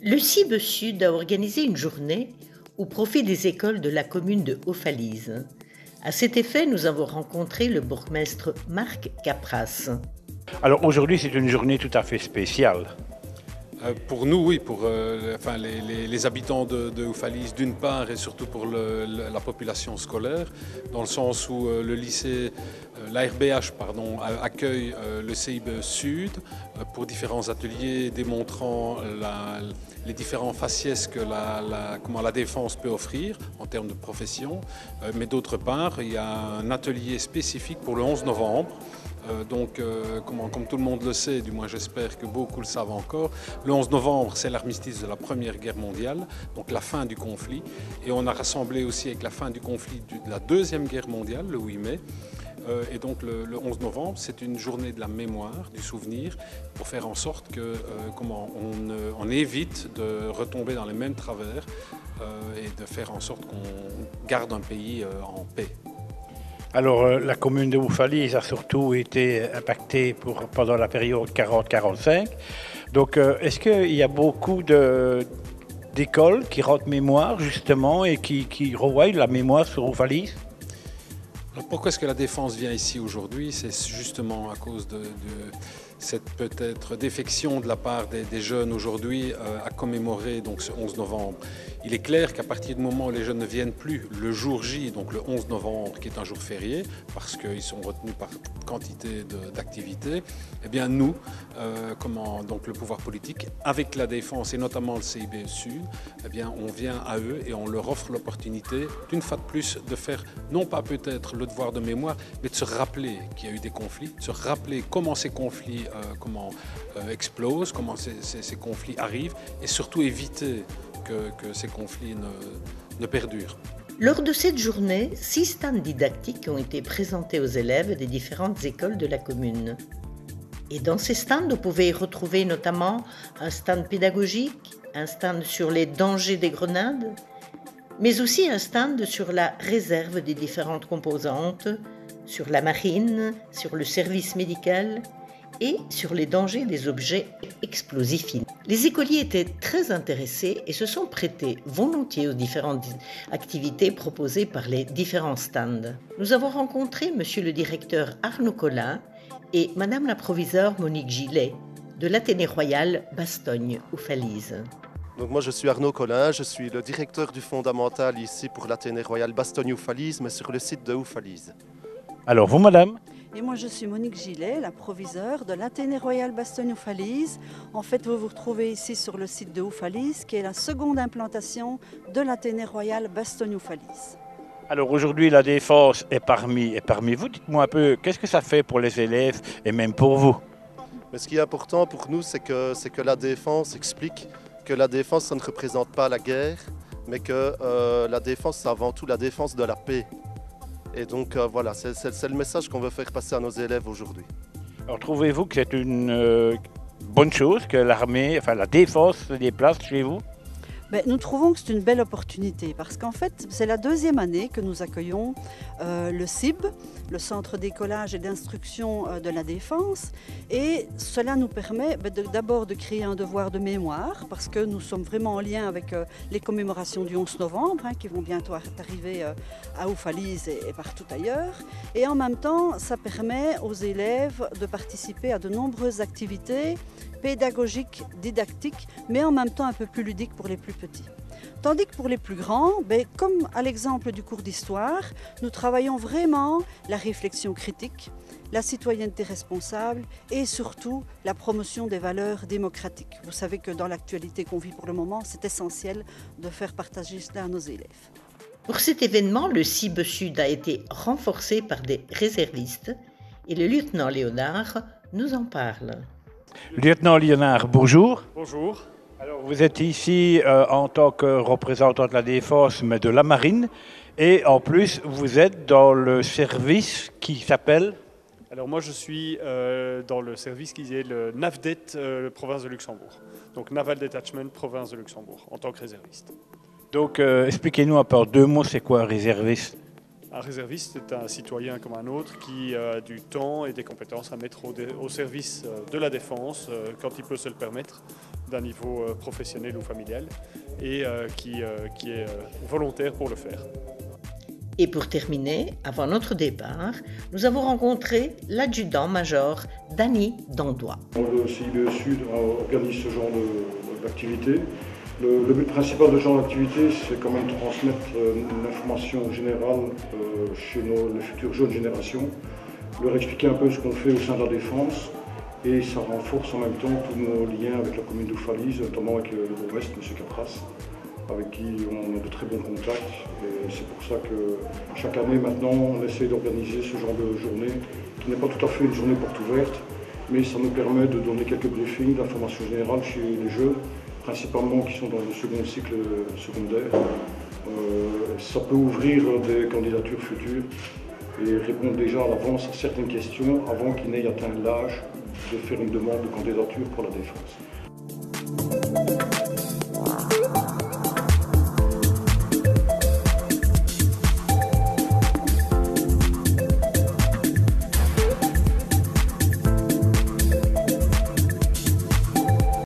Le CIBE Sud a organisé une journée au profit des écoles de la commune de Hauts-Falise. À cet effet, nous avons rencontré le bourgmestre Marc Capras. Alors aujourd'hui, c'est une journée tout à fait spéciale. Pour nous, oui, pour les habitants de Hauts-Falise d'une part et surtout pour la population scolaire, dans le sens où le lycée, l'ARBH accueille le CIBE Sud pour différents ateliers démontrant les différents faciès que la défense peut offrir en termes de profession. Mais d'autre part, il y a un atelier spécifique pour le 11 novembre. Comme tout le monde le sait, du moins j'espère que beaucoup le savent encore, le 11 novembre c'est l'armistice de la Première Guerre mondiale, donc la fin du conflit. Et on a rassemblé aussi avec la fin du conflit de la Deuxième Guerre mondiale, le 8 mai. Et donc le 11 novembre, c'est une journée de la mémoire, du souvenir, pour faire en sorte qu'on évite de retomber dans les mêmes travers et de faire en sorte qu'on garde un pays en paix. Alors la commune de Hauts-Falise a surtout été impactée pendant la période 40-45. Donc est-ce qu'il y a beaucoup d'écoles qui rendent mémoire justement et qui revoient la mémoire sur Hauts-Falise? Alors pourquoi est-ce que la défense vient ici aujourd'hui? C'est justement à cause de cette peut-être défection de la part des jeunes aujourd'hui à commémorer donc ce 11 novembre. Il est clair qu'à partir du moment où les jeunes ne viennent plus le jour J, donc le 11 novembre, qui est un jour férié, parce qu'ils sont retenus par quantité d'activités, eh bien nous, donc le pouvoir politique, avec la défense et notamment le CIBE Sud, eh bien on vient à eux et on leur offre l'opportunité, d'une fois de plus, de faire non pas peut-être le devoir de mémoire, mais de se rappeler qu'il y a eu des conflits, de se rappeler comment ces conflits explosent, comment ces conflits arrivent, et surtout éviter que ces conflits ne perdurent. Lors de cette journée, 6 stands didactiques ont été présentés aux élèves des différentes écoles de la commune. Et dans ces stands, vous pouvez y retrouver notamment un stand pédagogique, un stand sur les dangers des grenades, mais aussi un stand sur la réserve des différentes composantes, sur la marine, sur le service médical et sur les dangers des objets explosifs. Les écoliers étaient très intéressés et se sont prêtés volontiers aux différentes activités proposées par les différents stands. Nous avons rencontré monsieur le directeur Arnaud Collin et madame la proviseure Monique Gillet de l'Athénée Royal Bastogne-Hauts-Falise. Donc moi je suis Arnaud Collin, je suis le directeur du fondamental ici pour l'Athénée Royal Bastogne-Hauts-Falise, mais sur le site de Hauts-Falise. Alors vous madame? Et moi je suis Monique Gillet, la proviseure de l'Athénée Royal Bastogne-Hauts-Falise. En fait vous vous retrouvez ici sur le site de Hauts-Falise qui est la seconde implantation de l'Athénée Royal Bastogne-Hauts-Falise. Alors aujourd'hui la défense est parmi vous. Dites-moi un peu, qu'est-ce que ça fait pour les élèves et même pour vous? Mais ce qui est important pour nous, c'est que la défense explique que la défense ça ne représente pas la guerre, mais que la défense c'est avant tout la défense de la paix. Et donc voilà, c'est le message qu'on veut faire passer à nos élèves aujourd'hui. Alors trouvez-vous que c'est une bonne chose que l'armée, la défense se déplace chez vous? Nous trouvons que c'est une belle opportunité parce qu'en fait, c'est la deuxième année que nous accueillons le CIB, le Centre d'écolage et d'instruction de la défense. Et cela nous permet d'abord de créer un devoir de mémoire parce que nous sommes vraiment en lien avec les commémorations du 11 novembre qui vont bientôt arriver à Hauts-Falise et partout ailleurs. Et en même temps, ça permet aux élèves de participer à de nombreuses activités pédagogiques, didactiques, mais en même temps un peu plus ludiques pour les plus petits. Tandis que pour les plus grands, comme à l'exemple du cours d'histoire, nous travaillons vraiment la réflexion critique, la citoyenneté responsable et surtout la promotion des valeurs démocratiques. Vous savez que dans l'actualité qu'on vit pour le moment, c'est essentiel de faire partager cela à nos élèves. Pour cet événement, le CIBE Sud a été renforcé par des réservistes et le lieutenant Léonard nous en parle. Lieutenant Léonard, bonjour. Bonjour. Alors, vous êtes ici en tant que représentant de la défense, mais de la marine. Et en plus, vous êtes dans le service qui s'appelle? Alors moi, je suis dans le service qui est le NAVDET, province de Luxembourg. Donc Naval Detachment, province de Luxembourg, en tant que réserviste. Donc, expliquez-nous un peu en 2 mots, c'est quoi un réserviste? Un réserviste est un citoyen comme un autre qui a du temps et des compétences à mettre au service de la défense quand il peut se le permettre, d'un niveau professionnel ou familial, et qui est volontaire pour le faire. Et pour terminer, avant notre départ, nous avons rencontré l'adjudant-major Dany Dandois. Le CIBE Sud organise ce genre d'activité. Le but principal de ce genre d'activité, c'est quand même de transmettre une information générale chez les futures jeunes générations, leur expliquer un peu ce qu'on fait au sein de la défense, et ça renforce en même temps tous nos liens avec la commune d'Oufalise, notamment avec le bourgmestre, M. Capras, avec qui on a de très bons contacts. Et c'est pour ça que chaque année maintenant, on essaie d'organiser ce genre de journée, qui n'est pas tout à fait une journée porte ouverte, mais ça nous permet de donner quelques briefings d'informations générales chez les jeunes, principalement qui sont dans le second cycle secondaire. Ça peut ouvrir des candidatures futures et répondre déjà à l'avance à certaines questions avant qu'ils n'aient atteint l'âge de faire une demande de candidature pour la défense.